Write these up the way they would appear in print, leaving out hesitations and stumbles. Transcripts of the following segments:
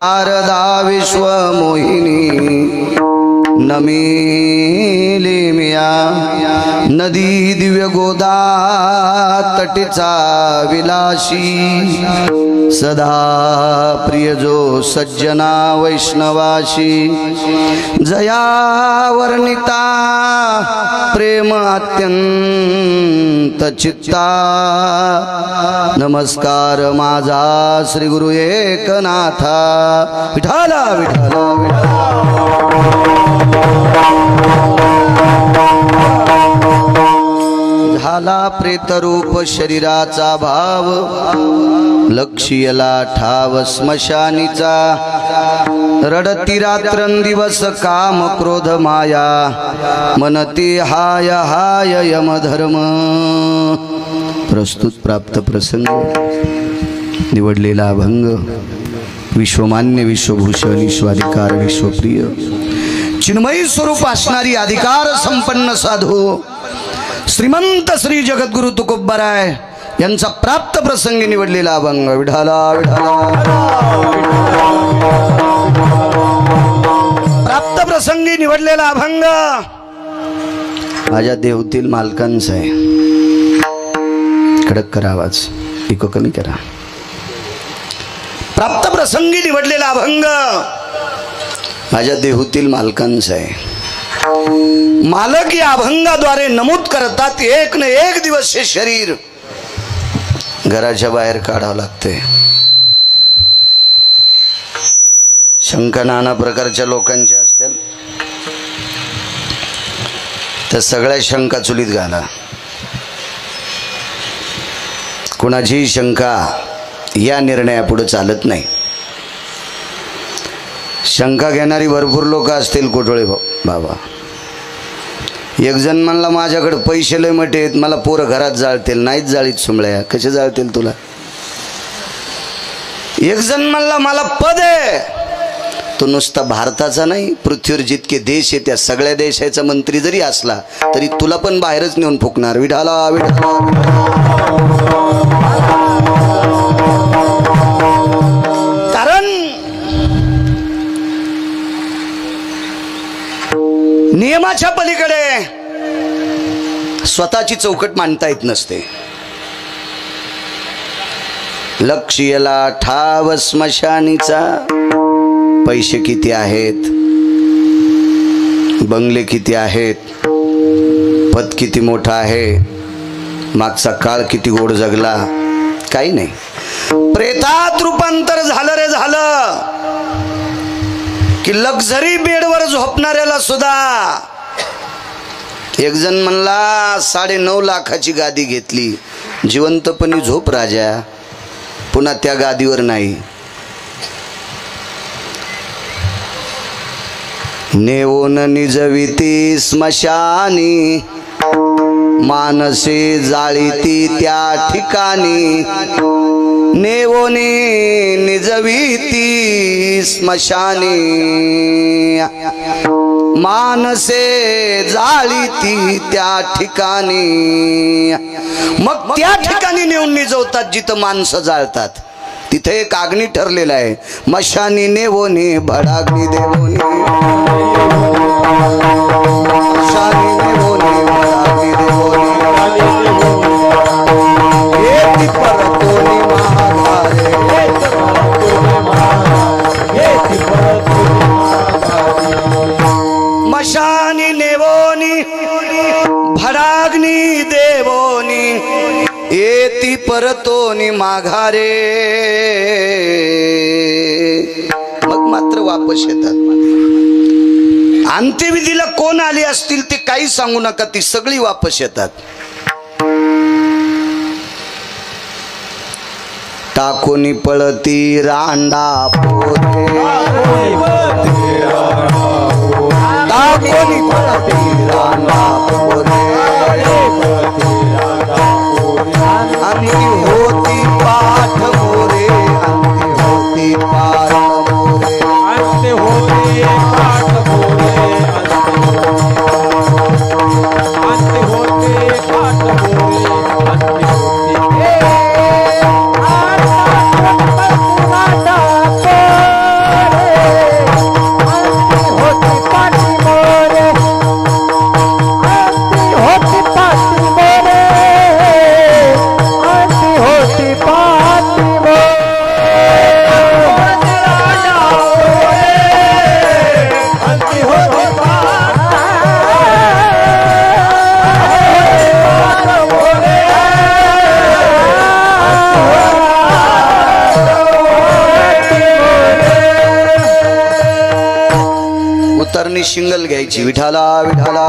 शारदा विश्वमोहिनी नमिले मिया नदी दिव्य गोदा तटीचा विलासी सदा प्रिय जो सज्जना वैष्णवाशी जया वर्णिता प्रेम अत्यंत चित्ता नमस्कार माझा श्री गुरु एकनाथा विठाला विठाला झाला प्रेतरूप शरीराचा भाव लक्ष्यला ठाव स्मशानीचा रडती रात्रंदिवस काम क्रोध माया मनती हाय हाय यमधर्म। प्रस्तुत प्राप्त प्रसंग निवडलेला अभंग विश्वमान्य विश्वभूषण विश्वाधिकार विश्वप्रिय चिन्मयी स्वरूप असणारी अधिकार संपन्न साधू श्रीमंत श्री जगद्गुरु तुकोबराय यांचा प्राप्त प्रसंगी निवडलेला अभंग विठाला विठाला। प्राप्त प्रसंगी निवडलेला अभंग माझ्या देवतील मालकांचा आहे। कडक करा आवाज, इको कमी करा। प्राप्त प्रसंगी निवडलेला अभंग माझ्या देहूतील मालकांचा आहे। मालक या अभंगाद्वारे नमूद करतात एक न एक दिवस हे शरीर घराच्या बाहेर काढावं लागते। शंका नाना प्रकारच्या लोकांच्या असतील तर सगळ्या शंका चुलीत घाला। कुणाची शंका या निर्णयापुढे चालत नाही। शंका घेणारी भरपूर लोक असतील कोटोळे बाबा। एक जण म्हणला माझ्याकडे पैसे लय मोठे आहेत, मला पोरं घरात जाळतील। नाहीच जाळीत सुमळ्या, कसे जाळतील तुला। एक जण म्हणला मला पद आहे, तो नुसता भारताचा नाही पृथ्वीवर जितके देश आहे त्या सगळ्या देशाचा मंत्री जरी असला तरी तुला पण बाहेरच नेऊन फुकणार। विठाला विठाला। कारण नियमाच्या पलीकडे स्वतःची चौकट मांडता येत नसते। लक्ष्यला ठाव स्मशानीचा पैसे किती आहेत, बंगले किती आहेत, पद किती मोठा आहे, मागचा काळ किती गोड जगला, काही नाही। प्रेतात रूपांतर झालं रे झालं की लक्झरी बेडवर झोपणाऱ्याला सुद्धा एक जण म्हणला 9.5 लाखाची गादी घेतली, जिवंतपणी झोप राजा, पुन्हा त्या गादीवर नाही। नेवोन निजविती स्मशानी मानसे जाळीती त्या ठिकाणी। नेवोने निजविती स्मशानी मानसे जाळीती त्या ठिकाणी। मग त्या ठिकाणी नेऊन निजवतात जिथं माणसं जाळतात, तिथे एक अग्नी ठरलेला आहे। मशानी नेवोने भडाग्नी देवोने, मशानी नेवोने भडाग्नी देवोने, येती परतोनी महागारे, येती परतोनी मशानी नेवोनी भडाग्नी देवोनी, येती परतोनी माघारे। मग मात्र वापस येतात। अंत्यविधीला कोण आले असतील ते काही सांगू नका, ती सगळी वापस येतात। टाकोनी पळती रांडा पोरे, टाकोनी पळती रांडा पोरे, अंती होती पाठ मोरे, अंती होती पाठ मोरे, अंती होती पाठ मोरे, अंती होती पाठ मोरे, अंती होती सगळ्यांनी शिंगल घ्यायची, विठाला विठाला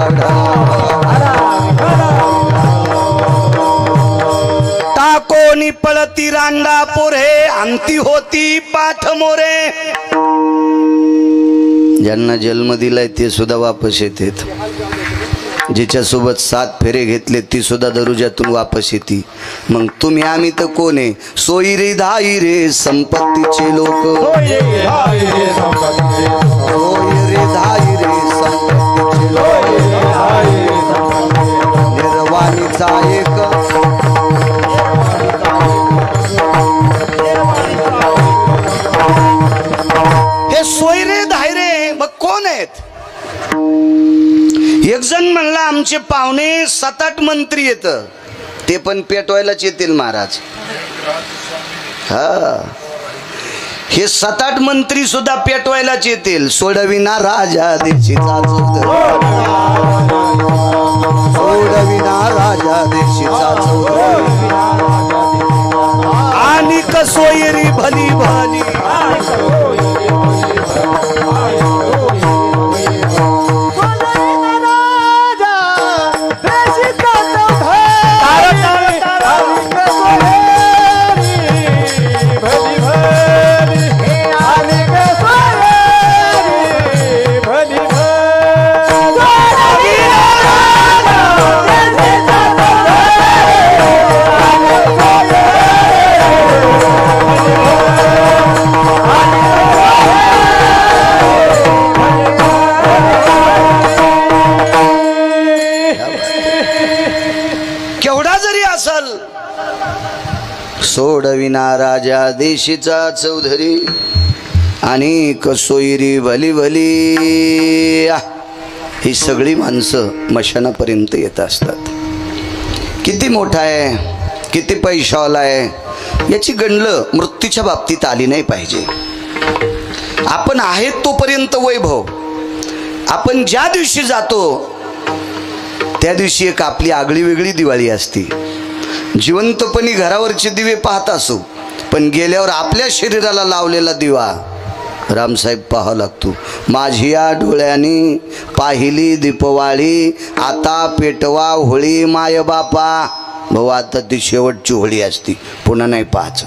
टाकोनी पळती रांडा पोरे, अंती होती पाठ मोरे. ज्यांना जन्म दिलाय ते सुद्धा वापस येतात. जिच्या सोबत 7 फेरे घेतले ती सुद्धा दरुजातून वापस येते. मग तुम्ही आम्ही तर कोण आहे? सोयी रे धाई रे संपत्तीचे लोक, सोयी रे धाई रे संपत्तीचे लोक, निर्वाणीचा एक हे सोयी रे धाई रे मग कोण आहेत? एक जण म्हणला आमचे पाहुणे 7-8 मंत्री येत, ते पण पेटवायलाच येतील महाराज. हा, हे 7-8 मंत्री सुद्धा पेटवायलाच येतील. सोडविना राजा देशीचा चौधरी, सोडविना राजा देशीचा चौधरी, आणि कसोयरी भली भली सोडविना राजा देशीचा चौधरी, आणि कसोयरी भली भली. ही सगळी माणसं मशानापर्यंत येत असतात. किती मोठा आहे, किती पैशावाला आहे याची गणलं मृत्यूच्या बाबतीत आली नाही पाहिजे. आपण आहेत तोपर्यंत वैभव. आपण ज्या दिवशी जातो त्या दिवशी एक आपली आगळी वेगळी दिवाळी असते. जिवंतपणी घरावरचे दिवे पाहत असो, पण गेल्यावर आपल्या शरीराला लावलेला दिवा रामसाहेब पाहावा लागतो. माझी या डोळ्यांनी पाहिली दीपवाळी, आता पेटवा होळी माय बापा. भाऊ आता ती शेवटची होळी असती, पुन्हा नाही पाहायचं,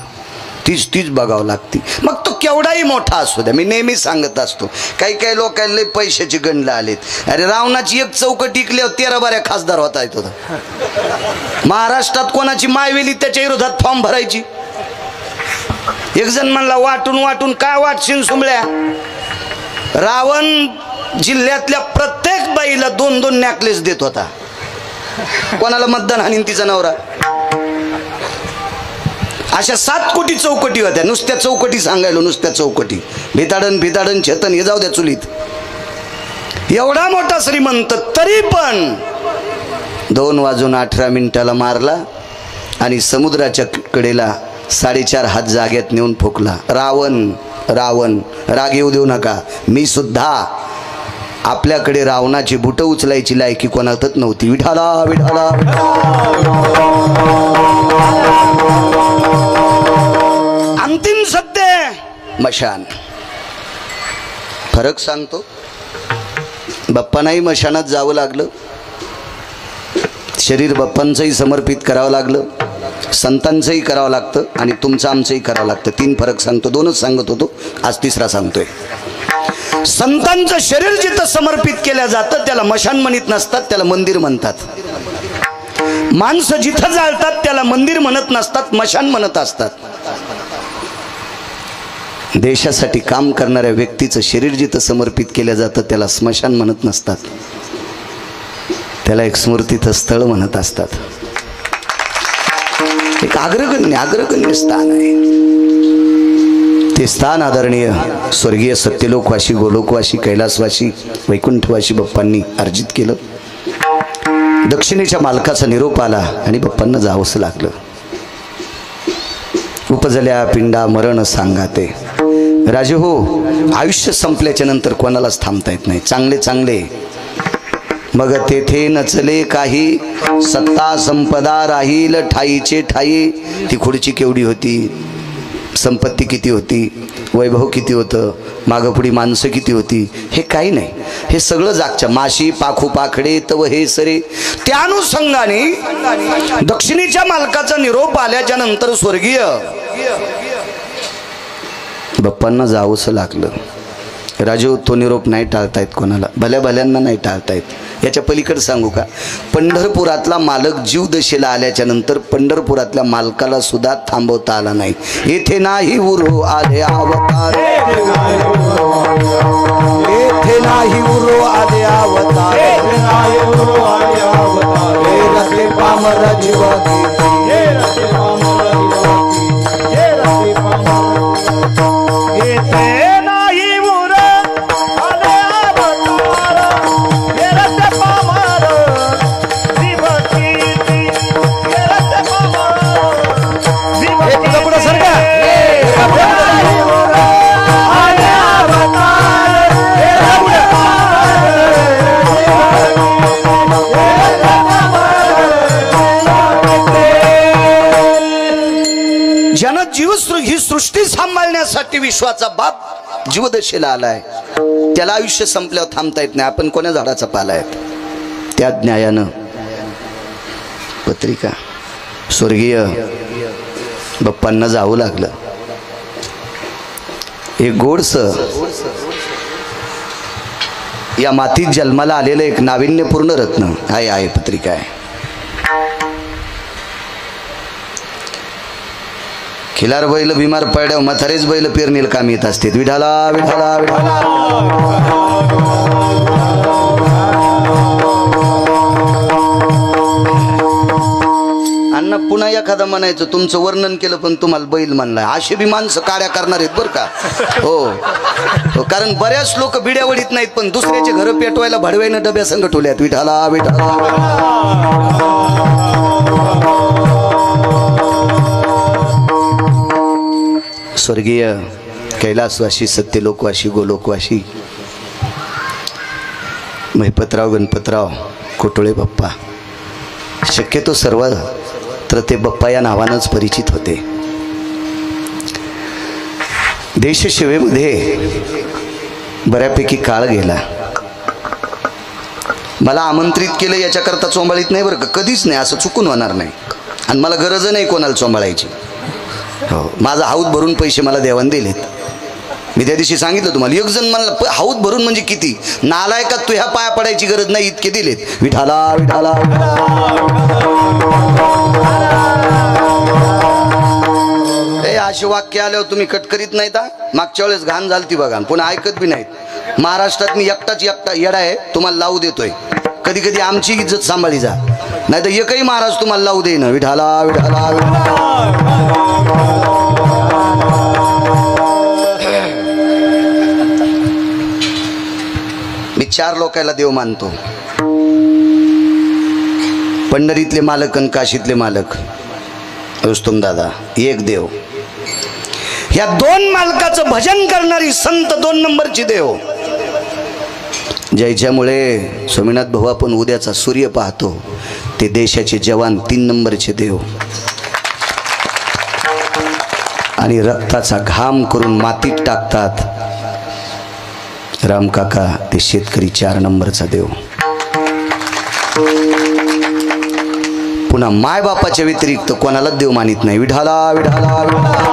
तीच तीच बघावं लागते. मग तो केवढाही मोठा असू द्या. मी नेहमी सांगत असतो, काही काही लोकांना पैशाची गणलं आलेत. अरे रावणाची एक चौकट इकल्यावर 13-12 खासदार होता येत होता. महाराष्ट्रात कोणाची मायवेली त्याच्या विरोधात फॉर्म भरायची. एक जण म्हणला वाटून वाटून काय वाटशील सुंबळ्या. रावण जिल्ह्यातल्या प्रत्येक बाईला 2-2 नेकलेस देत होता. कोणाला मतदान हाणीन तिचा नवरा. अशा 7 कोटी चौकटी होत्या. नुसत्या चौकटी सांगायलो, नुसत्या चौकटी. भिताडन भिताडन छेतन हे जाऊ द्या चुलीत. एवढा मोठा श्रीमंत तरी पण 2:18 मारला आणि समुद्राच्या कडेला 4.5 हात जाग्यात नेऊन फुकला. रावण रावण राग येऊ देऊ नका. मी सुद्धा आपल्याकडे रावणाची बुट उचलायची लायकी कोणातच नव्हती. विठाला विठाला अंतिम सत्य मशान. फरक सांगतो. बाप्पांनाही मशानात जावं लागलं, शरीर बाप्पांचंही समर्पित करावं लागलं, संतांचंही करावं लागतं आणि तुमचं आमचंही करावं लागतं. 3 फरक सांगतो. 2च सांगत होतो, आज 3रा सांगतोय. संतांचं शरीर जिथं समर्पित केलं जातं त्याला मशान म्हणत नसतात, त्याला मंदिर म्हणतात. माणसं जिथं जाळतात त्याला मंदिर म्हणत नसतात, मशान म्हणत असतात. देशासाठी काम करणाऱ्या व्यक्तीचं शरीर जिथं समर्पित केलं जातं त्याला स्मशान म्हणत नसतात, त्याला एक स्मृतीचं स्थळ म्हणत असतात. एक अग्रगण्य स्थान आहे. ते स्थान आदरणीय स्वर्गीय सत्यलोकवासी, गोलोकवासी, कैलासवासी, वैकुंठवासी बाप्पांनी अर्जित केलं. दक्षिणेच्या मालकाचा निरोप आला आणि बाप्पांना जावंसं लागलं. उपजल्या पिंडा मरण सांगाते. राजे हो, आयुष्य संपल्याच्या नंतर कोणालाच थांबता येत नाही. चांगले चांगले मग तेथे नचले काही, सत्ता संपदा राहील ठाईचे ठाई. ती खुर्ची केवढी होती, संपत्ती किती होती, वैभव किती होतं, मागपुढी माणसं किती होती, हे काही नाही. हे सगळं जागच्या माशी पाखू पाखडे तव हे सरे. त्या अनुषंगाने दक्षिणेच्या मालकाचा निरोप आल्याच्या नंतर स्वर्गीय बाप्पांना जावंसं लागलं. राजू, तो निरोप नाही टाळतायत कोणाला, भल्या भल्यांना नाही टाळतायत. याच्या पलीकडे सांगू का, पंढरपुरातला मालक जीव दशेला आल्याच्या नंतर पंढरपुरातल्या मालकाला सुद्धा थांबवता आला नाही. येथे नाही उरो आले अवतार, येथे नाही उरो आले अवतार, रते पामर जीवा ही सृष्टी सांभाळण्यासाठी विश्वाचा बाप जीवदशेला आलाय. त्याला आयुष्य संपल्यावर थांबता येत नाही. आपण कोण्या झाडाचा पाला आहेत. त्या न्यायानं पत्रिका स्वर्गीय बाप्पांना जावं लागलं. एक गोडस या मातीत जन्माला आलेलं एक नाविन्यपूर्ण रत्न आहे पत्रिका आहे. खिलार बैल बिमार पडल्यावर म्हातारेच बैल पेरणीला काम येत असते. विठाला विठाला विठाला. अण्णा पुन्हा एखादा म्हणायचं तुमचं वर्णन केलं पण तुम्हाला बैल म्हणलाय. असे बी माणसं काड्या करणार आहेत बरं का. हो, कारण बऱ्याच लोक बिड्यावडीत नाहीत पण दुसऱ्याचे घर पेटवायला भडव्यानं डब्या संघ ठेवल्यात. विठाला विठाला. स्वर्गीय कैलासवासी सत्यलोकवासी गोलोकवासी महिपतराव गणपतराव कोटोळे बाप्पा, शक्यतो सर्व तर ते बाप्पा या नावानंच परिचित होते. देशसेवेमध्ये बऱ्यापैकी काळ गेला. मला आमंत्रित केलं याच्याकरता चोंबाळीत नाही बरं का, कधीच नाही, असं चुकून होणार नाही. आणि मला गरज नाही कोणाला चोंबाळायची. हो, माझा हाऊत भरून पैसे मला देवान दिलेत. मी त्या दिवशी सांगितलं तुम्हाला. एक जण म्हणला हाऊत भरून म्हणजे किती, नालायका तू ह्या पाया पडायची गरज नाही इतके दिलेत. विठाला विठाला. हे असे वाक्य आल्यावर तुम्ही कट करीत नाही का. मागच्या वेळेस घाण झालती बघा, पुन्हा ऐकत बी नाहीत. महाराष्ट्रात मी एकटा येडा आहे तुम्हाला लावू देतोय. कधी कधी आमची इज्जत सांभाळी जा, नाही तर एकही महाराज तुम्हाला लावू देईन. विठाला विठाला. मी 4 लोकांना देव मानतो. पंढरीतले मालक आणि काशीतले मालक रुस्तम दादा एक देव. ह्या 2 मालकाचं भजन करणारी संत 2 नंबरची देव. ज्याच्यामुळे स्वामीनाथ भाऊ आपण उद्याचा सूर्य पाहतो ते देशाचे जवान 3 नंबरचे देव. आणि रक्ताचा घाम करून मातीत टाकतात राम काका ते शेतकरी 4 नंबरचा देव. पुन्हा माय बापाच्या व्यतिरिक्त कोणालाच देव मानित नाही. विठाला विठाला विठाला.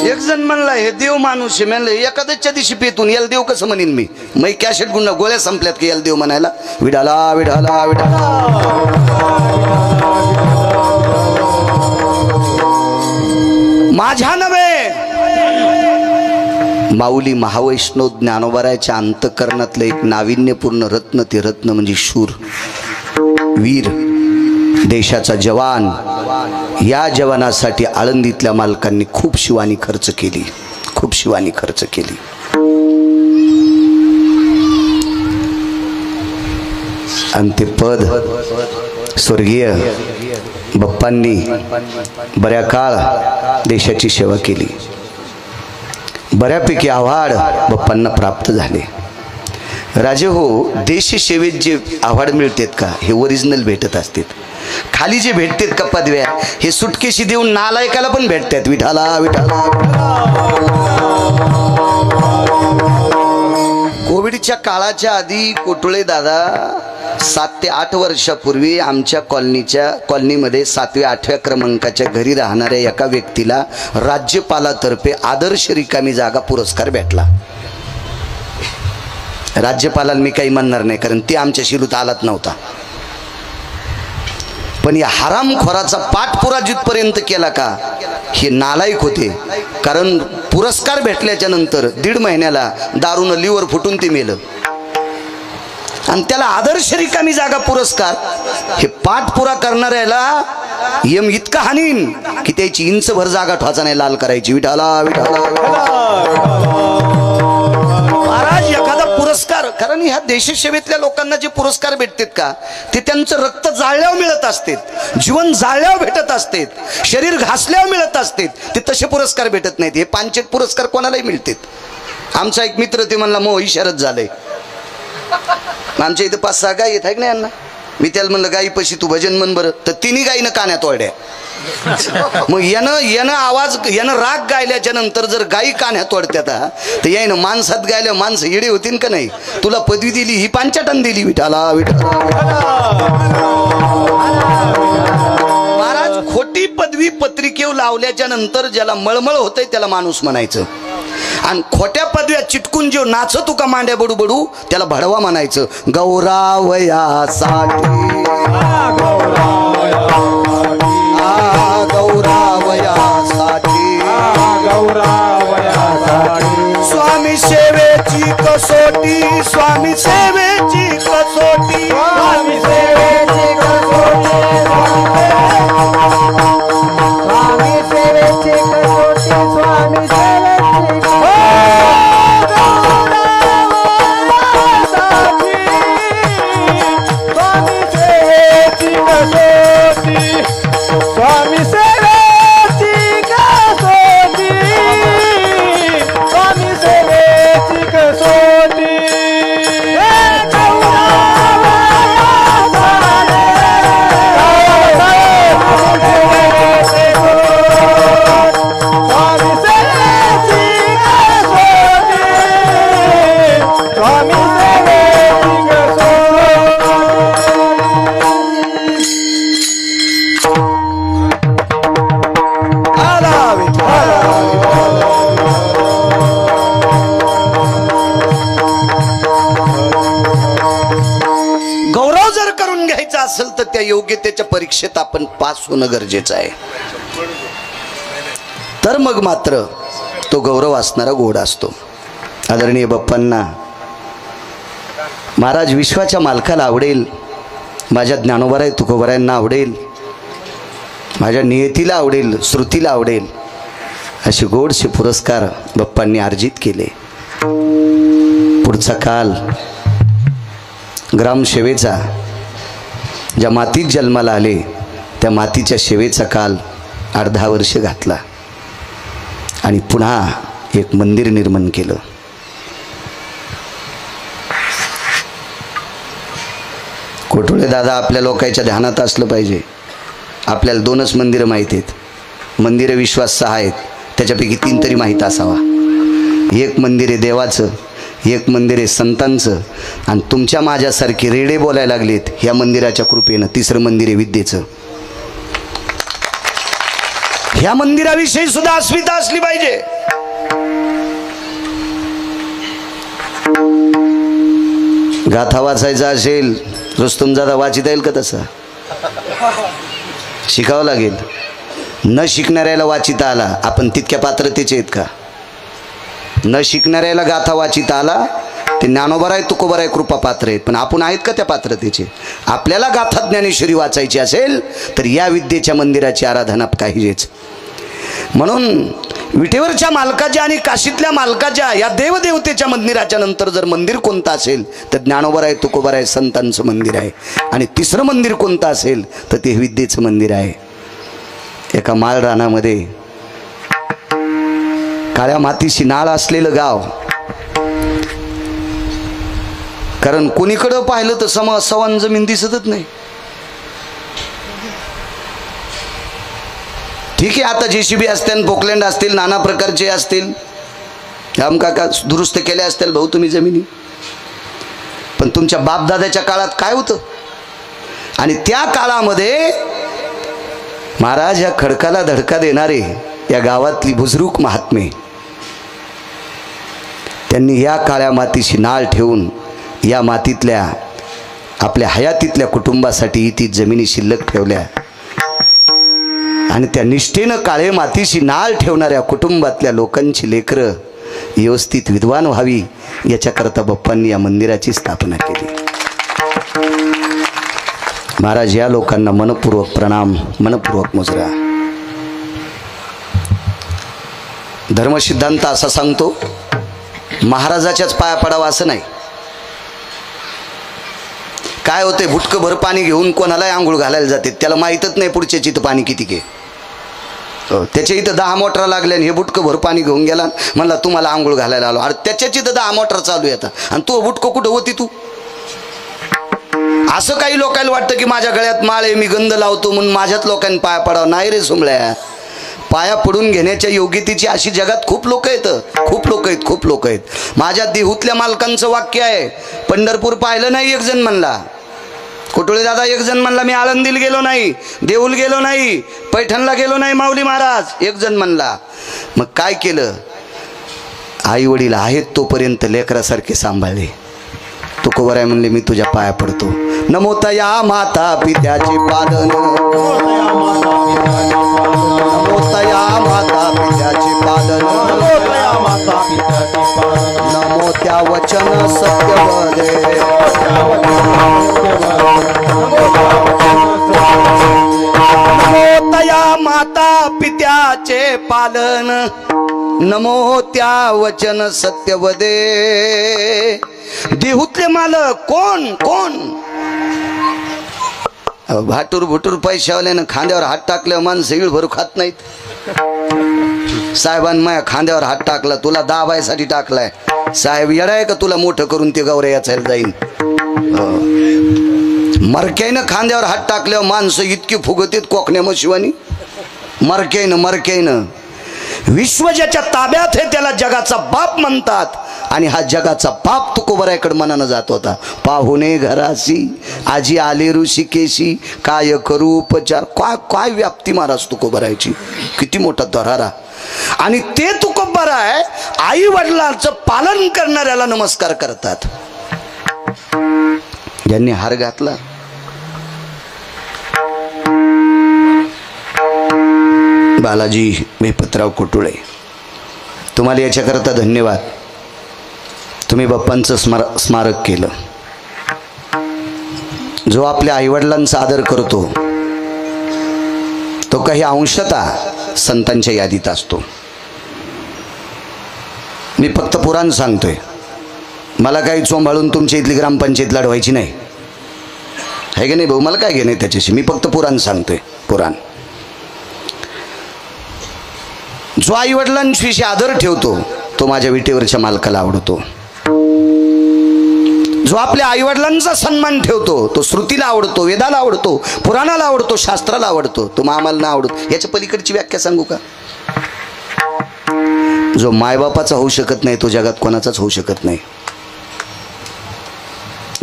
एक जण म्हणला हे देव माणूस आहे. म्हणलं एखाद्याच्या दिवशी पेतून याला देव कसं म्हणेन मी. मै कॅशेट गुन्हा गोळ्या संपल्यात की याला देव म्हणायला. विठाला विठाला विठाला. माझ्या नव्हे माऊली महावैष्णव ज्ञानोबारायच्या अंतःकरणातलं एक नाविन्यपूर्ण रत्न. ते रत्न म्हणजे शूर वीर देशाचा जवान. या जवानासाठी आळंदीतल्या मालकांनी खूप शिवानी खर्च केली, खूप शिवानी खर्च केली. आणि ते पद स्वर्गीय बाप्पांनी बऱ्या काळ देशाची सेवा केली. बऱ्यापैकी आव्हाड बाप्पांना प्राप्त झाले. राजे हो, देशसेवेत जे अवॉर्ड मिळतात का हे ओरिजिनल भेटत असतात. खाली जे भेटतात का पदव्या हे सुटकेशी देऊन नालायकाला पण भेटतात. विठाला विठाला. कोविडच्या काळाच्या आधी कोटुळे दादा 7 ते 8 वर्षापूर्वी आमच्या कॉलनीमध्ये 7व्या 8व्या क्रमांकाच्या घरी राहणाऱ्या एका व्यक्तीला राज्यपालातर्फे आदर्श रिकामी जागा पुरस्कार भेटला. राज्यपालाला मी काही म्हणणार नाही कारण ते आमच्या शिरूत आलाच नव्हता. पण या हरामखोराचा पाठपुरा जिथपर्यंत केला का हे नालायक होते. कारण पुरस्कार भेटल्याच्या नंतर 1.5 महिन्याला दारूनं लिव्हर फुटून ते मेलं आणि त्याला आदर्श रिकामी जागा पुरस्कार. हे पाठपुरा करणाऱ्याला यम इतका हानीन की त्याची इंचभर जागा ठोचा नाही लाल करायची. विठाला विठाला. महाराज एखादा पुरस्कार, कारण ह्या देशसेवेतल्या लोकांना जे पुरस्कार भेटतात का ते त्यांचं रक्त जाळल्यावर मिळत असते, जीवन जाळल्यावर भेटत असते, शरीर घासल्यावर मिळत असते. ते तसे पुरस्कार भेटत नाहीत. हे पांचट पुरस्कार कोणालाही मिळतात. आमचा एक मित्र ते म्हणला मो इशारत झालंय. आमच्या इथं 5-6 गाई येत आहे की नाही यांना. मी त्याला म्हणलं गाई पशी तू भजन म्हण बरं. तर तिन्ही गाईनं कान्यात ओढ्या. मग यानं राग गायल्याच्या नंतर जर गाई कान्यात ओढत्यात तर यानं माणसात गायल्या माणसं येडे होतीन का नाही. तुला पदवी दिली ही पांचाटन दिली. विठाला विठाला. महाराज खोटी पदवी पत्रिकेवर लावल्याच्या नंतर ज्याला मळमळ होतंय त्याला माणूस म्हणायचं आणि खोट्या पदव्या चिटकून जो नाचत तुका मांड्या बडू बडू त्याला भडवा म्हणायचं. गौरावयासाठी स्वामी सेवेची कसोटी, स्वामी सेवेची कसोटी, स्वामी सेवेची कसोटी, स्वामी सेवेची कसोटी, स्वामी सेवेची स्वामी सेवेची कसोटी, स्वामी सेवेची कसोटी. असेल तर त्या योग्यतेच्या परीक्षेत आपण पास होणं गरजेचं आहे. तर मग मात्र तो गौरव असणारा गोड असतो. आदरणीय बाप्पांना महाराज विश्वाच्या मालकाला आवडेल, माझ्या ज्ञानोबाराय तुकोबारायांना आवडेल, माझ्या नियतीला आवडेल, श्रुतीला आवडेल असे गोडसे पुरस्कार बाप्पांनी अर्जित केले. पुढचा काल ग्रामसेवेचा, ज्या मातीत जन्माला आले त्या मातीच्या सेवेचा काल 10 वर्ष घातला आणि पुन्हा एक मंदिर निर्माण केलं. कोटुळे दादा आपल्या लोकांच्या ध्यानात असलं पाहिजे. आपल्याला 2च मंदिरं माहीत आहेत. मंदिरं विश्वास 6 आहेत, त्याच्यापैकी 3 तरी माहीत असावा. एक मंदिर आहे देवाचं, एक मंदिर आहे संतांचं आणि तुमच्या माझ्यासारखे रेडे बोलायला लागलेत ह्या मंदिराच्या कृपेनं 3रं मंदिर आहे विद्येचं. ह्या मंदिराविषयी सुद्धा अस्मिता असली पाहिजे. गाथा वाचायचा असेल रुस्तुम दादा वाचिता येईल का तसा? शिकावं लागेल. न शिकणाऱ्याला वाचिता आला, आपण तितक्या पात्रतेचे आहेत का? न शिकणाऱ्याला गाथा वाचिता आला ते ज्ञानोबाराय तुकोबाराय कृपा पात्र आहेत, पण आपण आहेत का त्या पात्रतेचे? आपल्याला गाथा ज्ञानेश्वरी वाचायची असेल तर या विद्येच्या मंदिराची आराधना पाहिजेच. म्हणून विटेवरच्या मालकाच्या आणि काशीतल्या मालकाच्या या देवदेवतेच्या मंदिराच्या नंतर जर मंदिर कोणतं असेल तर ज्ञानोबाराय तुकोबाराय संतांचं मंदिर आहे. आणि 3रं मंदिर कोणतं असेल तर ते विद्येचं मंदिर आहे. एका माळ रानामध्ये काळ्या मातीशी नाळ असलेलं गाव, कारण कोणीकडं पाहिलं तर समान जमीन दिसतच नाही. ठीक आहे, आता JCB असतील, पोकलँड असतील, नाना प्रकारचे असतील, राम काका दुरुस्त केले असतील भाऊ तुम्ही जमिनी, पण तुमच्या बापदादाच्या काळात काय होतं? आणि त्या काळामध्ये महाराज या खडकाला धडका देणारे या गावातली बुजुर्ग महात्मे, त्यांनी या काळ्या मातीशी नाळ ठेवून या मातीतल्या आपल्या हयातीतल्या कुटुंबासाठी इथे जमिनी शिल्लक ठेवल्या. आणि त्या निष्ठेनं काळे मातीशी नाळ ठेवणाऱ्या कुटुंबातल्या लोकांची लेकरं व्यवस्थित विद्वान व्हावी याच्याकरता बाप्पांनी या मंदिराची स्थापना केली. महाराज या लोकांना मनपूर्वक प्रणाम, मनपूर्वक मुजरा. धर्मसिद्धांत असा सांगतो, महाराजाच्याच पाया पडावा असं नाही. काय होते, बुटकं भर पाणी घेऊन कोणालाही आंघोळ घालायला जाते, त्याला माहीतच नाही पुढच्या चित पाणी किती घे. त्याच्या इथं 10 मोटरा लागल्या आणि हे बुटकं भर पाणी घेऊन गेला, म्हणला तुम्हाला आंघोळ घालायला आलो. अरे त्याच्याच इथं 10 मोटर चालू येतात आणि तू बुटकं कुठं होती तू? असं काही लोकांना वाटतं की माझ्या गळ्यात माळ आहे, मी गंध लावतो म्हणून माझ्याच लोकांनी पाया पडावं. नाही रे सुमळ्या, पाया पडून घेण्याच्या योग्यतेची अशी जगात खूप लोक आहेत, खूप लोक आहेत. माझ्या देहूतल्या मालकांचं वाक्य आहे, पंढरपूर पाहिलं नाही एक जण म्हणला, कोटोळे दादा एक जण म्हणला, मी आळंदीला गेलो नाही, देऊल गेलो नाही, पैठणला गेलो नाही माऊली महाराज एक जण म्हणला. मग काय केलं? आई वडील आहेत तोपर्यंत लेकरासारखे सांभाळले. तुकोबराय म्हणले मी तुझ्या पाया पडतो. नमो तया माता पित्याचे पालन, नमो तया माता पित्याचे पालन, नमो त्या वचन सत्यवदे, नमो तया माता पित्याचे पालन, नमो त्या वचन सत्यवदे. देहूतले मालक कोण कोण? भाटूर भुटूर पैशावाल्यानं खांद्यावर हात टाकल्यावर माणसं इळ भरू खात नाहीत. साहेबांनी माझ्या खांद्यावर हात टाकला, तुला दाबायसाठी टाकलाय. साहेब येडाय का तुला मोठं करून ते गौऱ्या याचायला जाईन? मरक्यानं खांद्यावर हात टाकल्यावर माणसं इतकी फुगतीत कोकण्या मशिवानी. मरक्यानं विश्व ज्याच्या ताब्यात आहे त्याला जगाचा बाप म्हणतात. आणि हा जगाचा बाप तुकोबरायकडे मनानं जात होता. पाहुणे घरासी आजी आले ऋषिकेशी, काय करू उपचार. काय व्याप्ती महाराज तुकोबरायची, किती मोठा दरारा. आणि ते तुकोबराय आई वडिलांचं पालन करणाऱ्याला नमस्कार करतात. ज्यांनी हार घातला, बालाजी मेहपतराव कोटुळे, तुम्हाला याच्याकरता धन्यवाद. तुम्ही बाप्पांचं स्मारक केलं. जो आपल्या आईवडिलांचा आदर करतो तो काही अंशतः संतांच्या यादीत असतो. मी फक्त पुराण सांगतोय, मला काही चोंबाळून तुमच्या इथली ग्रामपंचायत लढवायची नाही, आहे की नाही भाऊ? मला काय घेणे त्याच्याशी, मी फक्त पुराण सांगतोय. पुराण जो आई वडिलांविषयी आदर ठेवतो तो माझ्या विटेवरच्या मालकाला आवडतो. जो आपल्या आई वडिलांचा सन्मान ठेवतो तो श्रुतीला आवडतो, वेदाला आवडतो, पुराणाला आवडतो, शास्त्राला आवडतो. तो आम्हाला ना आवडतो. याच्या पलीकडची व्याख्या सांगू का? जो मायबापाचा होऊ शकत नाही तो जगात कोणाचाच होऊ शकत नाही.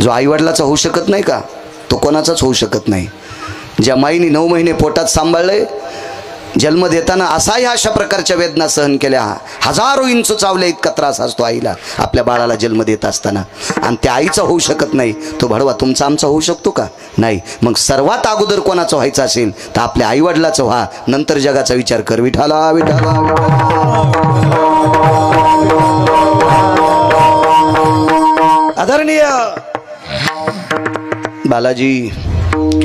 जो आई वडिलाचा होऊ शकत नाही का तो कोणाचाच होऊ शकत नाही. ज्या माईने 9 महिने पोटात सांभाळले, जन्म देताना अशा प्रकारच्या वेदना सहन केल्या, हजारो इंच चावल्या इतका त्रास असतो आईला आपल्या बाळाला जन्म देत असताना. आणि त्या आईचा होऊ शकत नाही तो भडवा तुमचा आमचा होऊ शकतो का? नाही. मग सर्वात अगोदर कोणाचं व्हायचं असेल तर आपल्या आई वडिलाचं व्हा, नंतर जगाचा विचार कर. विठाला विठाला आदरणीय बालाजी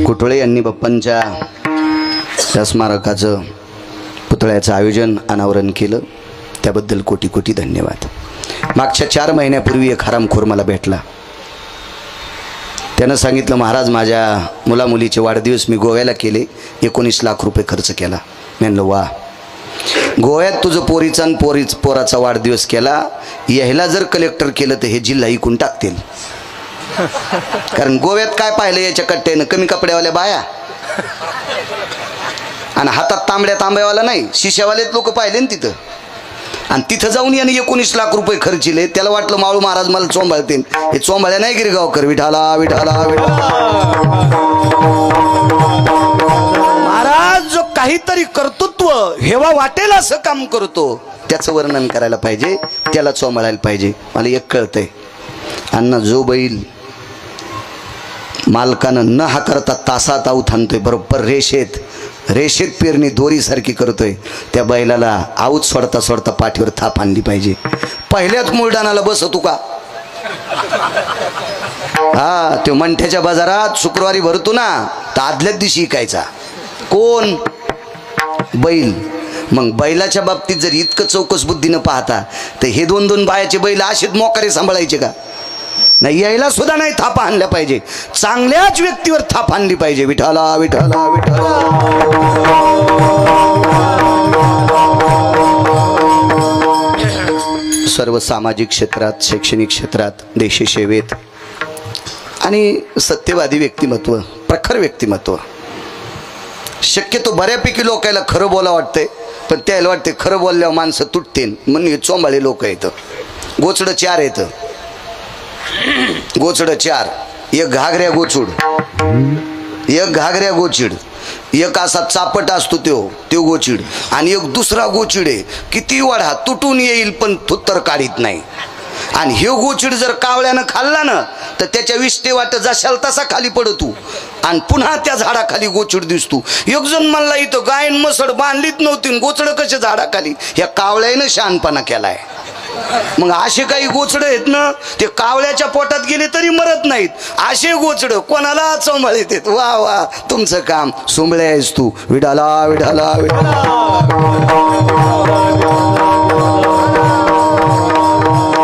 कोटुळे यांनी बाप्पांच्या त्या स्मारकाचं पुतळ्याचं आयोजन अनावरण केलं, त्याबद्दल कोटी कोटी धन्यवाद. मागच्या 4 महिन्यापूर्वी एक हरामखोर मला भेटला. त्यानं सांगितलं, महाराज माझ्या मुलामुलीचे वाढदिवस मी गोव्याला केले, 19 लाख रुपये खर्च केला. मी म्हणलं वा, गोव्यात तुझं पोरीचा आणि पोराचा वाढदिवस केला, यायला जर कलेक्टर केलं तर हे जिल्हा इकून टाकतील. कारण गोव्यात काय पाहिलं याच्या कट्ट्यानं, कमी कपड्यावाल्या बाया आणि हातात तांब्यावाला नाही, शिशावालेच लोक पाहिले ना तिथं. आणि तिथं जाऊन याने 19 लाख रुपये खर्चिले. त्याला वाटलं माळू महाराज मला चोंबाळतील. हे चोंबाळ्या नाही गिरगावकर. विठाला विठाला महाराज जो काहीतरी कर्तृत्व हेवा वाटेल असं काम करतो, त्याचं वर्णन करायला पाहिजे, त्याला चोंबाळायला पाहिजे. मला एक कळतंय, अण्णा जो बैल मालकानं न हाकारता तासात आऊत आणतोय, बरोबर रेषेत पेरणी दोरीसारखी करतोय, त्या बैलाला आऊत सोडता सोडता पाठीवर थाप आणली पाहिजे. पहिल्याच मुळडानाला बसतो का? हा, तो मंठ्याच्या बाजारात शुक्रवारी भरतो ना, तर आदल्याच दिवशी इकायचा. कोण? बैल. मग बैलाच्या बाबतीत जर इतकं चौकस बुद्धीनं पाहता, तर हे 2-2 बायाचे बैल असेच मोकारे सांभाळायचे का? नाही, यायला सुद्धा नाही थापा आणल्या पाहिजे. चांगल्याच व्यक्तीवर थाप आणली पाहिजे. विठाला विठाला विठाला. सर्व सामाजिक क्षेत्रात, शैक्षणिक क्षेत्रात, देशी सेवेत आणि सत्यवादी व्यक्तिमत्व, प्रखर व्यक्तिमत्व. शक्यतो बऱ्यापैकी लोकांना खरं बोला वाटतंय, पण त्याला वाटते खरं बोलल्यावर माणसं तुटतील म्हणून हे चोंबाळे लोक येतं. गोचडं 4 येतं. गोचडं 4. एक घागऱ्या गोचूड, एक घागऱ्या गोचिड, एक असा चापट असतो त्यो गोचिड, आणि एक दुसरा गोचिड आहे किती वाढा तुटून येईल पण थुत्तर काढीत नाही. आणि हे गोचिड जर कावळ्यानं खाल्ला ना, तर त्याच्या विष्टे वाट जशाल तसा खाली पडतो आणि पुन्हा त्या झाडाखाली गोचिड दिसतो. एक जण म्हणला इथं गायन मसड बांधलीच नव्हती, गोचड कसे झाडाखाली? ह्या कावळ्यानं शहाणपणा केलाय. मग असे काही गोचड आहेत ना, ते कावळ्याच्या पोटात गेले तरी मरत नाहीत. असे गोचड कोणाला चोंबाळीत येत. वा वा, तुमचं काम. सोंबळे आहेस तू. विडाला विडाला विडाला.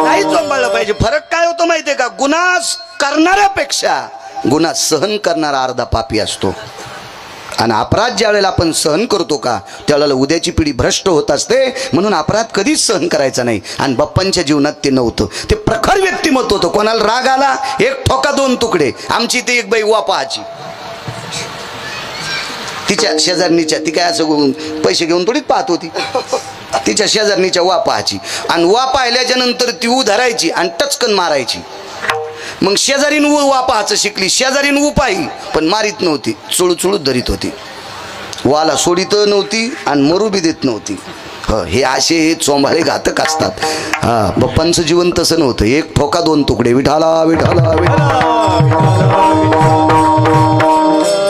नाही चोंबाळलं पाहिजे. फरक काय होतो माहितीये का? गुन्हा करणाऱ्यापेक्षा गुन्हा सहन करणारा अर्धा पापी असतो. आणि अपराध ज्या वेळेला आपण सहन करतो का, त्यावेळेला उद्याची पिढी भ्रष्ट होत असते. म्हणून अपराध कधीच सहन करायचा नाही. आणि बाप्पांच्या जीवनात ते नव्हतं. ते प्रखर व्यक्तिमत्व होतं. कोणाला राग आला, 1 ठोका 2 तुकडे. आमची ते एक बाई वापाची, तिच्या शेजारणीच्या, ती काय असं पैसे घेऊन थोडीच पाहत होती, तिच्या शेजारणीच्या वापाची. आणि वापा आल्याच्या नंतर ती ऊ धरायची आणि टचकन मारायची. मग शेजारीन वापाचं शिकली. शेजारीन उपाई, पण मारीत नव्हती, चुळचुळूत धरीत होती. वाला सोडीत नव्हती आणि मरू बी देत नव्हती. हे असे चोंबाळे घातक असतात. हा, बाप्पांचं जीवन तसं नव्हतं. 1 ठोका 2 तुकडे. विठाला विठाला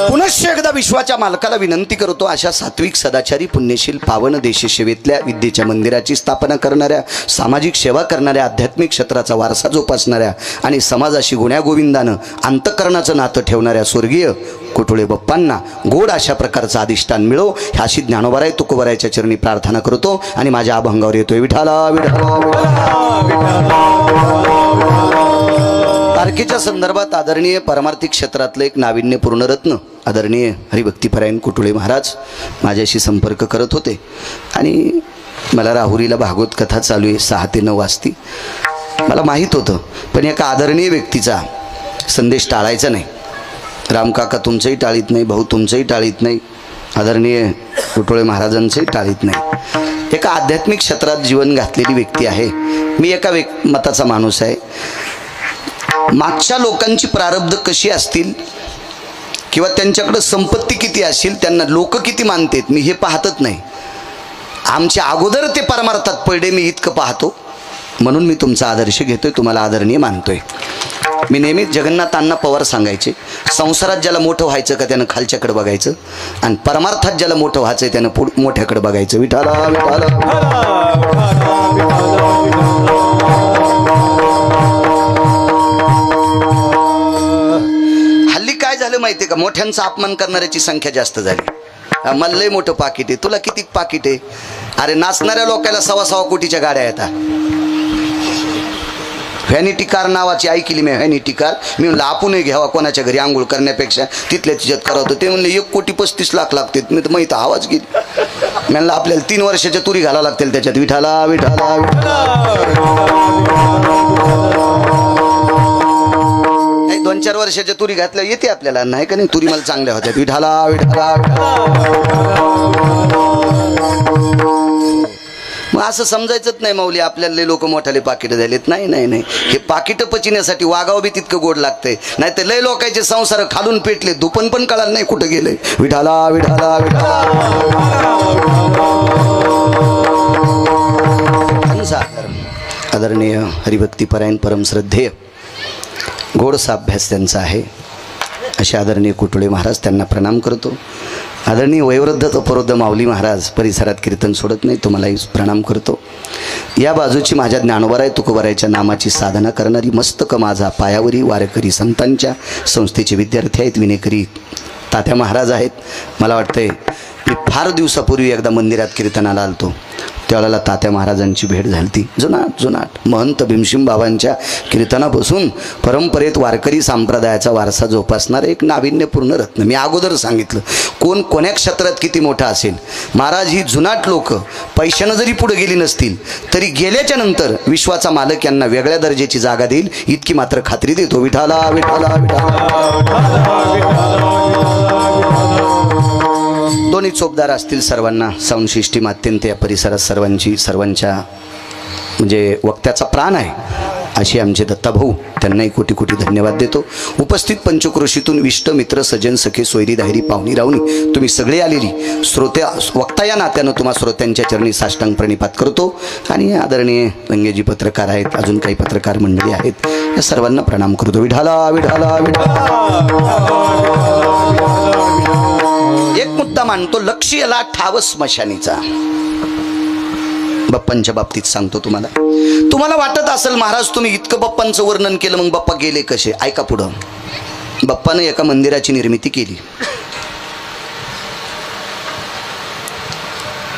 पुनश्च एकदा विश्वाच्या मालकाला विनंती करतो, अशा सात्विक, सदाचारी, पुण्यशील, पावन देशसेवेतल्या विद्येच्या मंदिराची स्थापना करणाऱ्या, सामाजिक सेवा करणाऱ्या, आध्यात्मिक क्षेत्राचा वारसा जोपासणाऱ्या आणि समाजाशी गुण्यागोविंदानं अंतःकरणाचं नातं ठेवणाऱ्या स्वर्गीय कुटुळे बाप्पांना गोड अशा प्रकारचं अधिष्ठान मिळो, अशी ज्ञानोबाराय तुकोबारायच्या चरणी प्रार्थना करतो आणि माझ्या अभंगावर येतोय. विठाला विठाला. तारखेच्या संदर्भात आदरणीय परमार्थिक क्षेत्रातलं एक नाविन्यपूर्ण रत्न आदरणीय हरिभक्तीपरायण कुटुळे महाराज माझ्याशी संपर्क करत होते. आणि मला राहुरीला भागवत कथा चालू आहे 6 ते 9 वाजती. मला माहीत होतं, पण एका आदरणीय व्यक्तीचा संदेश टाळायचा नाही. रामकाका तुमचंही टाळीत नाही, भाऊ तुमचंही टाळीत नाही, आदरणीय कुटुळे महाराजांचंही टाळीत नाही. एका आध्यात्मिक क्षेत्रात जीवन घातलेली व्यक्ती आहे. मी एका मताचा माणूस आहे. मागच्या लोकांची प्रारब्ध कशी असतील किंवा त्यांच्याकडे संपत्ती किती असेल, त्यांना लोक किती मानतात, मी हे पाहतच नाही. आमच्या अगोदर ते परमार्थात पडले, मी इतकं पाहतो. म्हणून मी तुमचा आदर्श घेतोय, तुम्हाला आदरणीय मानतोय. मी नेहमीच जगन्नाथ अण्णा पवार सांगायचे, संसारात ज्याला मोठं व्हायचं का त्यानं खालच्याकडे बघायचं, आणि परमार्थात ज्याला मोठं व्हायचं त्यानं मोठ्याकडे बघायचं. विठाला विठाला. हल्ली काय झालं माहितीये का, मोठ्यांचा अपमान करणाऱ्याची संख्या जास्त झाली. मला लय मोठं पाकिट आहे, तुला किती पाकिट आहे? अरे नाचणाऱ्या लोकांना 1.25 कोटीच्या गाड्या येतात. व्हॅनिटी कार नावाची ऐकली मी, व्हॅनिटी कार. मी म्हणलं आपणही घ्यावा कोणाच्या घरी आंघोळ करण्यापेक्षा, तिथल्या तिच्यात करावं. ते म्हणले 1,35,00,000 लागते. मी तर माहीत आवाज गेली. म्हणलं आपल्याला 3 वर्षाच्या तुरी घालावं लागतील त्याच्यात. विठाला विठाला. 2-4 वर्षाच्या तुरी घातल्या येते आपल्याला, नाही का नाही? तुरी मला चांगल्या होत्या. विठाला विठाला मग असं समजायचंच नाही माऊली आपल्याला लोक मोठाले पाकिट झालेत. नाही नाही नाही, हे पाकिट पचिण्यासाठी वागावं बी तितकं गोड लागतंय. नाही तर लय लोकांचे संसार खालून पेटले, दुपण पण कळालं नाही कुठं गेले. विठाला विठाला विठाला आदरणीय हरिभक्तीपरायण परमश्रद्धेय गोडसा अभ्यास त्यांचा आहे असे आदरणीय कुटुळे महाराज, त्यांना प्रणाम करतो. आदरणीय वयोवृद्ध तपोवृद्ध माऊली महाराज परिसरात कीर्तन सोडत नाही, तुम्हालाही प्रणाम करतो. या बाजूची माझ्या ज्ञानोबाराय तुकोबारायच्या नामाची साधना करणारी मस्तक माझा पायावरी वारकरी संतांच्या संस्थेचे विद्यार्थी आहेत, विनेकरी तात्या महाराज आहेत. मला वाटतंय मी फार दिवसापूर्वी एकदा मंदिरात कीर्तनाला आलतो, त्यावेळेला तात्या महाराजांची भेट झाली. ती जुनाट महंत भीमसिंग बाबांच्या कीर्तनापासून परंपरेत वारकरी संप्रदायाचा वारसा जोपासणार एक नाविन्यपूर्ण रत्न. मी अगोदर सांगितलं, कोण कोण्या क्षेत्रात किती मोठा असेल, महाराज ही जुनाट लोक पैशानं जरी पुढे गेली नसतील तरी गेल्याच्या नंतर विश्वाचा मालक यांना वेगळ्या दर्जाची जागा देईल इतकी मात्र खात्री देतो. विठाला विठाला दोन्ही चोपदार असतील सर्वांना साऊंड सिस्टीम अत्यंत या परिसरात सर्वांच्या म्हणजे वक्त्याचा प्राण आहे अशी आमचे दत्ताभाऊ, त्यांनाही कोटी कोटी धन्यवाद देतो. उपस्थित पंचक्रोशीतून विष्ट मित्र सज्जन सखे सोयरी दाहिरी पाहुणी राहुणी तुम्ही सगळे आलेली श्रोत्या वक्ता या नात्यानं तुम्हा श्रोत्यांच्या चरणी साष्टांग प्रणिपात करतो. आणि आदरणीय रंगेजी पत्रकार आहेत, अजून काही पत्रकार मंडळी आहेत, या सर्वांना प्रणाम करतो. विठाला विठाला एक मुद्दा मानतो, लक्ष याला ठाव स्मशानीचा. बाप्पांच्या बाबतीत सांगतो तुम्हाला वाटत असेल महाराज तुम्ही इतकं बाप्पांचं वर्णन केलं, मग बाप्पा गेले कसे? ऐका पुढं. बाप्पाने एका मंदिराची निर्मिती केली,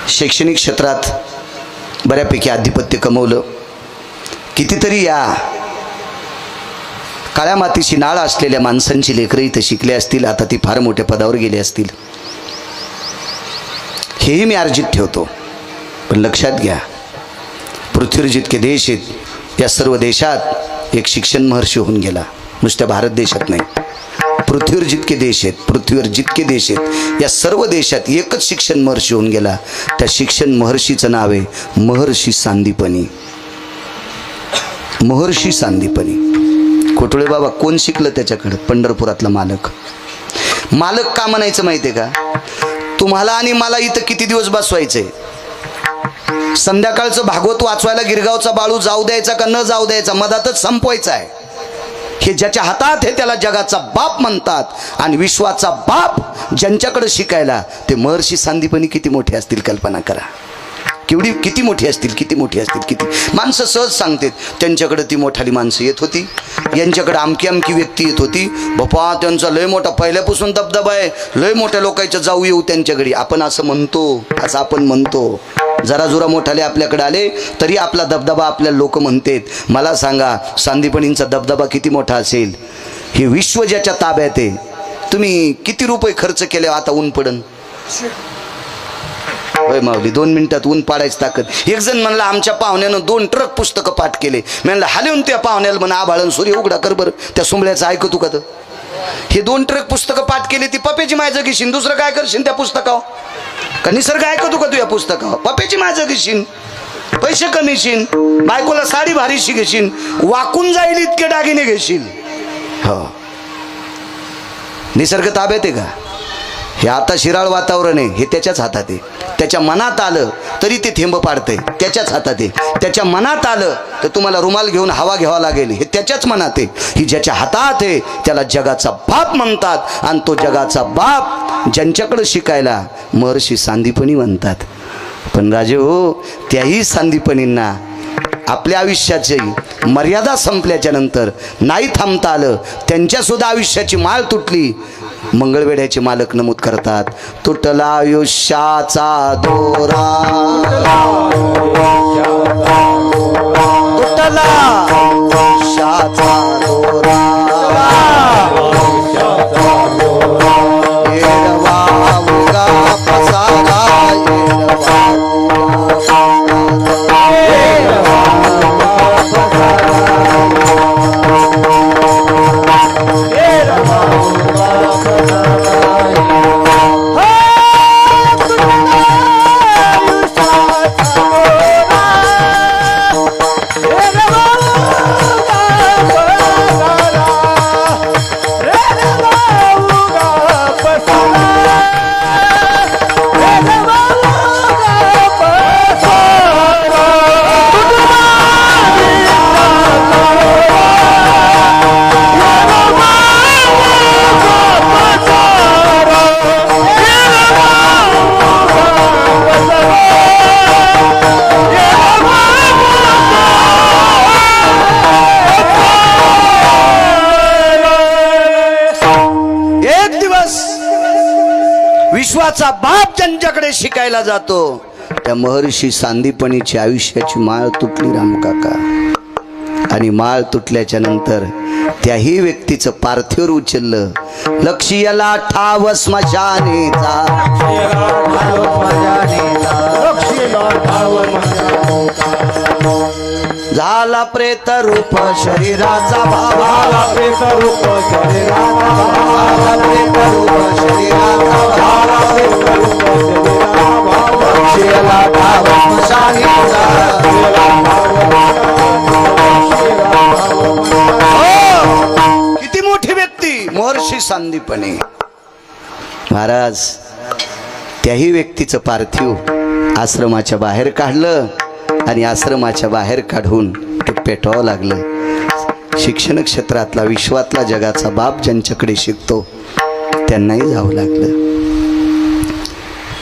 शैक्षणिक क्षेत्रात बऱ्यापैकी आधिपत्य कमवलं, कितीतरी या काळ्या मातीशी नाळ असलेल्या माणसांची लेकरं इथं शिकले असतील, आता ती फार मोठ्या पदावर गेले असतील, हेही मी अर्जित ठेवतो. पण लक्षात घ्या, पृथ्वीवर जितके देश आहेत या सर्व देशात एक शिक्षण महर्षी होऊन गेला. नुसत्या भारत देशात नाही, पृथ्वीवर जितके देश आहेत या सर्व देशात एकच शिक्षण महर्षी होऊन गेला. त्या शिक्षण महर्षीचं नाव आहे महर्षी सांदीपनी. महर्षी सांदीपनी कोटुळे बाबा कोण शिकलं त्याच्याकडे? पंढरपुरातला मालक. का म्हणायचं माहितीये का? तुम्हाला आणि मला इथं किती दिवस बसवायचंय? संध्याकाळचं भागवत वाचवायला गिरगावचा बाळू जाऊ द्यायचा का न जाऊ द्यायचा, मधातच संपवायचा आहे. हे ज्याच्या हातात हे त्याला जगाचा बाप म्हणतात. आणि विश्वाचा बाप ज्यांच्याकडे शिकायला ते महर्षी सांदीपनी किती मोठे असतील कल्पना करा. किती मोठी असतील. किती माणसं सहज सांगतात त्यांच्याकडे ती मोठाली माणसं येत होती, यांच्याकडे अमकी व्यक्ती येत होती. बापा त्यांचा लय मोठा पहिल्यापासून दबदबा आहे, लय मोठ्या लोकांच्या जाऊ येऊ त्यांच्याकडे. आपण असं म्हणतो जरा जुरा मोठाले आपल्याकडे आले तरी आपला दबदबा आपल्या लोक म्हणतात. मला सांगा सांदीपणींचा दबदबा किती मोठा असेल? हे विश्व ज्याच्या ताब्यात आहे. तुम्ही किती रुपये खर्च केले आता ऊन पडन? होय माऊली, 2 मिनिटात ऊन पाडायची ताकद. एक जण म्हणला आमच्या पाहुण्यानं 2 ट्रक पुस्तकं पाठ केले. म्हणलं हालेऊन त्या पाहुण्याला म्हणा आभाळन सूर्य उघडा कर बरं, त्या सुंबळ्याचं ऐकतो का? तर हे 2 ट्रक पुस्तकं पाठ केली, ती पप्याची माझं घेशील, दुसरं काय करशील त्या पुस्तकावर? का निसर्ग ऐकतो का तू या पुस्तकावर? पप्याची माझं घेशील, पैसे कमीशील, बायकोला साडी भारीशी घेशील, वाकून जाईल इतके दागिने घेशील. हो, निसर्ग ताब्यात आहे का? हे आता शिराळ वातावरण आहे, हे त्याच्याच हातात आहे. त्याच्या मनात आलं तरी ते थेंब पाडते, त्याच्याच हातात आहे. त्याच्या मनात आलं तर तुम्हाला रुमाल घेऊन हवा घ्यावा लागेल, हे त्याच्याच मनात आहे. ही ज्याच्या हातात आहे त्याला जगाचा बाप म्हणतात. आणि तो जगाचा बाप ज्यांच्याकडे शिकायला महर्षी सांदीपनी म्हणतात. पण राजे हो, त्याही सांदीपनींना आपल्या आयुष्याची मर्यादा संपल्याच्या नंतर नाही थांबता आलं, त्यांच्या सुद्धा आयुष्याची माळ तुटली. मंगळवेढ्याचे मालक नमूद करतात, तुटला आयुष्याचा दोरा, तुटला आयुष्याचा दोरा, येडवा मुलगा पसारा, येडवा विश्वाचा बाप ज्यांच्याकडे शिकायला जातो त्या महर्षी सांदीपनीची आयुष्याची माळ तुटली रामकाका. आणि माळ तुटल्याच्या नंतर त्याही व्यक्तीचं पार्थिव उचललं. लक्ष्याला ठाव स्मशानेचा, झाला प्रेत रूप शरीराचा भावा, प्रेत रूप शरीराचा भावा, प्रेत रूप शरीराचा भावा, लक्ष्याला ठाव स्मशानेचा. किती मोठी व्यक्ती महर्षी सांदीपनी महाराज. त्याही व्यक्तीचं पार्थिव आश्रमाच्या बाहेर काढलं आणि आश्रमाच्या बाहेर काढून ते पेटवावं लागलं. शिक्षण क्षेत्रातला विश्वातला जगाचा बाप ज्यांच्याकडे शिकतो त्यांनाही जावं लागलं.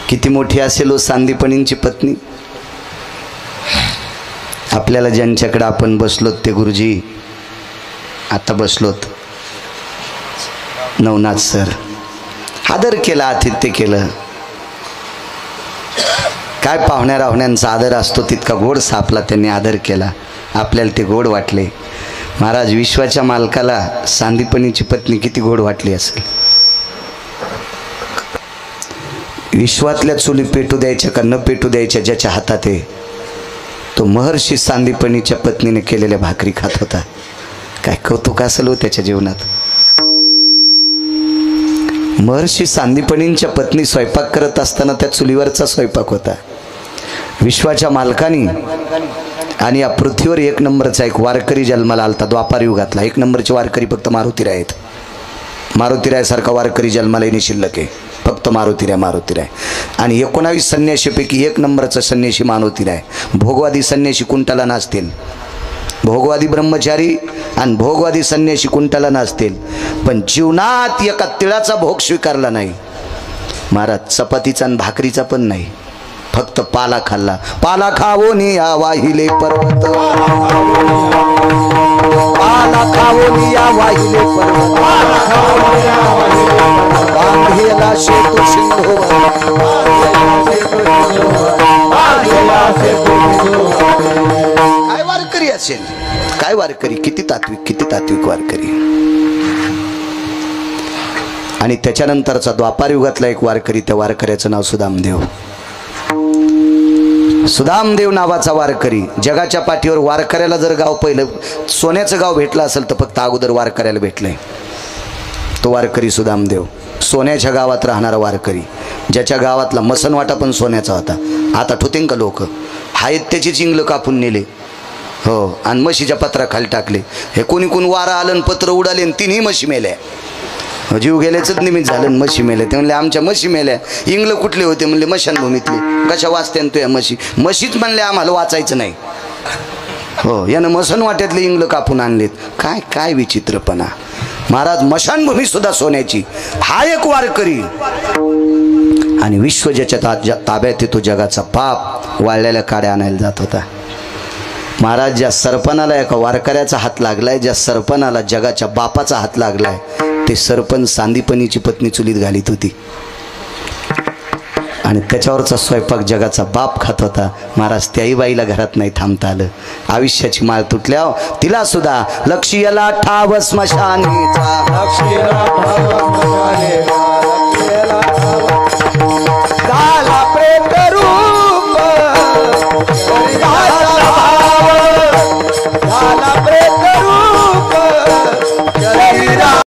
किती मोठी असेल हो सांदीपनींची पत्नी. आपल्याला ज्यांच्याकडे आपण बसलोत ते गुरुजी आता बसलोत नवनाथ सर, आदर केला, आतिथ्य केलं. काय पाहुण्या राहुण्यांचा आदर असतो तितका गोड सापला त्यांनी आदर केला. आपल्याला ते गोड वाटले. महाराज विश्वाच्या मालकाला सांदीपनीची पत्नी किती गोड वाटली असेल. विश्वातल्या चुली पेटू द्यायच्या का न पेटू द्यायच्या ज्याच्या हातात आहे तो महर्षी सांदीपनीच्या पत्नीने केलेल्या भाकरी खात होता. काय कौतुक असेल हो त्याच्या जीवनात. महर्षी सांदीपनींच्या पत्नी स्वयंपाक करत असताना त्या चुलीवरचा स्वयंपाक होता. विश्वाच्या मालकानी आणि या पृथ्वीवर एक नंबरचा एक वारकरी जन्माला आलता द्वापार युगातला. एक नंबरचे वारकरी फक्त मारुतीराय आहेत. मारुतीरायसारखा वारकरी जन्माला येणे शिल्लक आहे. फक्त मारुतीराय. आणि 19 संन्याशीपैकी एक नंबरचा संन्यासी मारुतीराय. भोगवादी संन्यासी कुंटाला नसतील, भोगवादी ब्रह्मचारी आणि भोगवादी संन्यासी कुंटाला नसतील, पण जीवनात एका तिळाचा भोग स्वीकारला नाही महाराज. चपातीचा आणि भाकरीचा पण नाही, फक्त पाला खाल्ला. पाला खावोनी या वाहिले पर्वत, पाला खावोनी या वाहिले पर्वत, बांधेला शेतू सिंधू, काय वारकरी असेल, काय वारकरी, किती तात्विक वारकरी. आणि त्याच्यानंतरचा द्वापार युगातला एक वारकरी, त्या वारकऱ्याचं नाव सुदामदेव. सुदामदेव नावाचा वारकरी. जगाच्या पाठीवर वारकऱ्याला जर गाव पहिलं सोन्याचं गाव भेटलं असेल तर फक्त अगोदर वारकऱ्याला भेटलंय. तो वारकरी सुदामदेव, सोन्याच्या गावात राहणारा वारकरी, ज्याच्या गावातला मसनवाटा पण सोन्याचा होता. आता ठुतिंग का लोक आहेत त्याची चिंगलं कापून नेले हो, आणि म्हशीच्या पत्राखाली टाकले. हे कोणी वारा आलं पत्र उडाले आणि तिन्ही म्हशी मेल्या. जीव गेल्याच निमित्त झालं, म्हशी मेल्या. ते म्हणले आमच्या म्हशी मेल्या. इंगलं कुठले होते म्हणले मशानभूमीतले. कशा वाचत्यान तू या म्हशी? म्हशीच म्हणले आम्हाला वाचायचं नाही हो, यानं मसन वाट्यातले इंगलं कापून आणलेत. काय काय विचित्रपणा महाराज. मशानभूमी सुद्धा सोन्याची. हा एक वारकरी. आणि विश्व ज्याच्या ताब्यात येतो जगाचा पाप वाळलेल्या काड्या आणायला जात होता महाराज. ज्या सरपणाला एका वारकऱ्याचा हात लागलाय, ज्या सरपणाला जगाच्या बापाचा हात लागलाय, ते सरपण सांदीपनीची पत्नी चुलीत घालीत होती आणि त्याच्यावरचा स्वयंपाक जगाचा बाप खात होता महाराज. त्याही बाईला घरात नाही थांबता आलं. आयुष्याची माळ तुटल्यावर तिला सुद्धा लक्ष्याला ठाव स्मशानेचा,